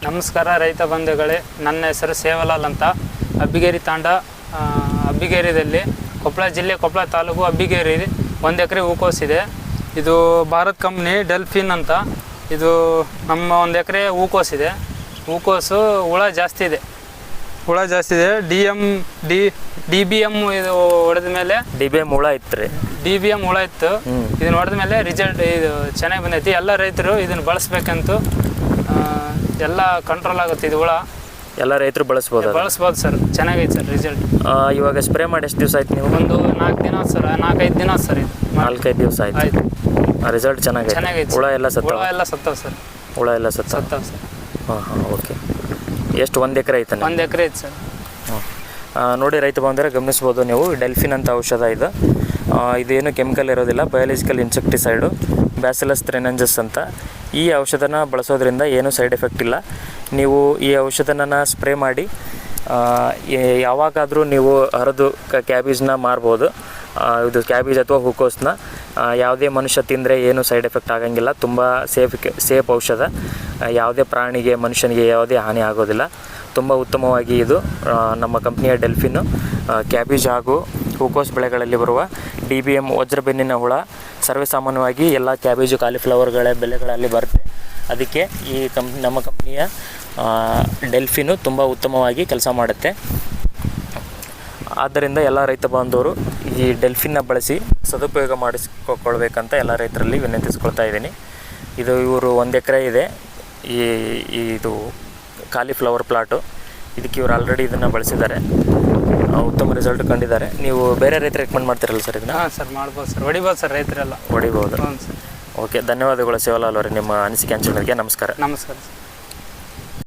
ನಮಸ್ಕಾರ ರೈತ ಬಂಧುಗಳೇ, ನನ್ನ ಹೆಸರು ಸೇವಲಾಲ್ ಅಂತ. ಅಬ್ಬಿಗೇರಿ ತಾಂಡ, ಅಬ್ಬಿಗೇರಿಯಲ್ಲಿ ಕೊಪ್ಪಳ ಜಿಲ್ಲೆ, ಕೊಪ್ಪಳ ತಾಲೂಕು ಅಬ್ಬಿಗೇರಿ 1 ಎಕರೆ ಹೂಕೋಸ್ ಇದೆ. ಇದು ಭಾರತ್ ಕಂಪ್ನಿ ಡೆಲ್ಫಿನ್ ಅಂತ. ಇದು ನಮ್ಮ 1 ಎಕರೆ ಹೂಕೋಸ್ ಇದೆ. ಹೂಕೋಸು ಹುಳ ಜಾಸ್ತಿ ಇದೆ. DBM ಇದು ಹೊಡೆದ ಮೇಲೆ DBM ಹುಳ ಇತ್ತು ರೀ. DBM ಹುಳ ಇತ್ತು. ಇದನ್ನ ಹೊಡೆದ ಮೇಲೆ ರಿಸಲ್ಟ್ ಇದು ಚೆನ್ನಾಗಿ ಬಂದೈತಿ. ಎಲ್ಲ ರೈತರು ಇದನ್ನು ಬಳಸ್ಬೇಕಂತೂ ಎಲ್ಲ ಕಂಟ್ರೋಲ್ ಆಗುತ್ತೆ. ಇದು ಹುಳ ಎಲ್ಲ ರೈತರು ಬಳಸ್ಬೋದು ಸರ್. ಚೆನ್ನಾಗೈತೆ ಸರ್ ರಿಸಲ್ಟ್. ಇವಾಗ ಸ್ಪ್ರೇ ಮಾಡಿ ಎಷ್ಟು ದಿವಸ ಆಯ್ತು ನೀವು? ಒಂದು 4 ದಿನ ಸರ್, 4-5 ದಿನ ಸರ್. ಇದು 4-5 ದಿವಸ ಆಯ್ತು. ರಿಸಲ್ಟ್ ಚೆನ್ನಾಗೈತೆ. ಹುಳ ಎಲ್ಲ ಸತ್ತವ ಸರ್. ಸತ್ತವ ಸರ್. ಹಾಂ ಓಕೆ. ಎಷ್ಟು 1 ಎಕರೆ ಐತೆ? 1 ಎಕರೆ ಐತೆ ಸರ್. ನೋಡಿ ರೈತ ಬಂದರೆ ಗಮನಿಸ್ಬೋದು ನೀವು. ಡೆಲ್ಫಿನ್ ಅಂತ ಔಷಧ ಇದು. ಇದೇನು ಕೆಮಿಕಲ್ ಇರೋದಿಲ್ಲ, ಬಯಾಲಜಿಕಲ್ ಇನ್ಸೆಕ್ಟಿಸೈಡು, ಬ್ಯಾಸಿಲಸ್ ಥ್ರಿನೆಂಸಿಸ್ ಅಂತ. ಈ ಔಷಧನ ಬಳಸೋದ್ರಿಂದ ಏನೂ ಸೈಡ್ ಎಫೆಕ್ಟ್ ಇಲ್ಲ. ನೀವು ಈ ಔಷಧನ ಸ್ಪ್ರೇ ಮಾಡಿ ಯಾವಾಗಾದರೂ ನೀವು ಹರಿದು ಕ್ಯಾಬೇಜ್ನ ಮಾರ್ಬೋದು. ಇದು ಕ್ಯಾಬೇಜ್ ಅಥವಾ ಹೂಕೋಸ್ನ ಯಾವುದೇ ಮನುಷ್ಯ ತಿಂದರೆ ಏನೂ ಸೈಡ್ ಎಫೆಕ್ಟ್ ಆಗೋಂಗಿಲ್ಲ. ತುಂಬ ಸೇಫ್ ಔಷಧ. ಯಾವುದೇ ಪ್ರಾಣಿಗೆ, ಮನುಷ್ಯನಿಗೆ ಯಾವುದೇ ಹಾನಿ ಆಗೋದಿಲ್ಲ. ತುಂಬ ಉತ್ತಮವಾಗಿ ಇದು ನಮ್ಮ ಕಂಪ್ನಿಯ ಡೆಲ್ಫಿನ್ನು ಕ್ಯಾಬೇಜ್ ಹಾಗೂ ಹೂಕೋಸ್ ಬೆಳೆಗಳಲ್ಲಿ ಬರುವ DBM ವಜ್ರಬೆನ್ನಿನ ಹುಳ ಸರ್ವೇಸಾಮಾನ್ಯವಾಗಿ ಎಲ್ಲ ಕ್ಯಾಬೇಜು, ಕಾಲಿಫ್ಲವರ್ಗಳ ಬೆಳೆಗಳಲ್ಲಿ ಬರುತ್ತೆ. ಅದಕ್ಕೆ ಈ ನಮ್ಮ ಕಂಪ್ನಿಯ ಡೆಲ್ಫಿನು ತುಂಬ ಉತ್ತಮವಾಗಿ ಕೆಲಸ ಮಾಡುತ್ತೆ. ಆದ್ದರಿಂದ ಎಲ್ಲ ರೈತ ಬಾಂಧವರು ಈ ಡೆಲ್ಫಿನ್ನ ಬಳಸಿ ಸದುಪಯೋಗ ಮಾಡಿಸ್ಕೊಳ್ಬೇಕಂತ ಎಲ್ಲ ರೈತರಲ್ಲಿ ವಿನಂತಿಸ್ಕೊಳ್ತಾ ಇದ್ದೀನಿ. ಇವರು 1 ಎಕರೆ ಇದೆ. ಇದು ಕಾಲಿಫ್ಲವರ್ ಪ್ಲಾಟು. ಇದಕ್ಕೆ ಇವರು ಆಲ್ರೆಡಿ ಇದನ್ನು ಬಳಸಿದ್ದಾರೆ, ಉತ್ತಮ ರಿಸಲ್ಟ್ ಕಂಡಿದ್ದಾರೆ. ನೀವು ಬೇರೆ ರೈತರು ರೆಕಮೆಂಡ್ ಮಾಡ್ತಿರಲ್ಲ ಸರ್ ಇದನ್ನು? ಹಾಂ ಸರ್, ಮಾಡ್ಬೋದು ಸರ್. ಹೊಡಿಬೋದು ಸರ್, ರೈತರೆಲ್ಲ ಹೊಡಿಬೋದು. ಹ್ಞೂ ಸರ್. ಓಕೆ, ಧನ್ಯವಾದಗಳು ಸೇವಲಾಲ್ ಅವರೇ ನಿಮ್ಮ ಅನಿಸಿಕೆ ಹಂಚಿದ್ದಕ್ಕೆ. ನಮಸ್ಕಾರ. ನಮಸ್ಕಾರ ಸರ್.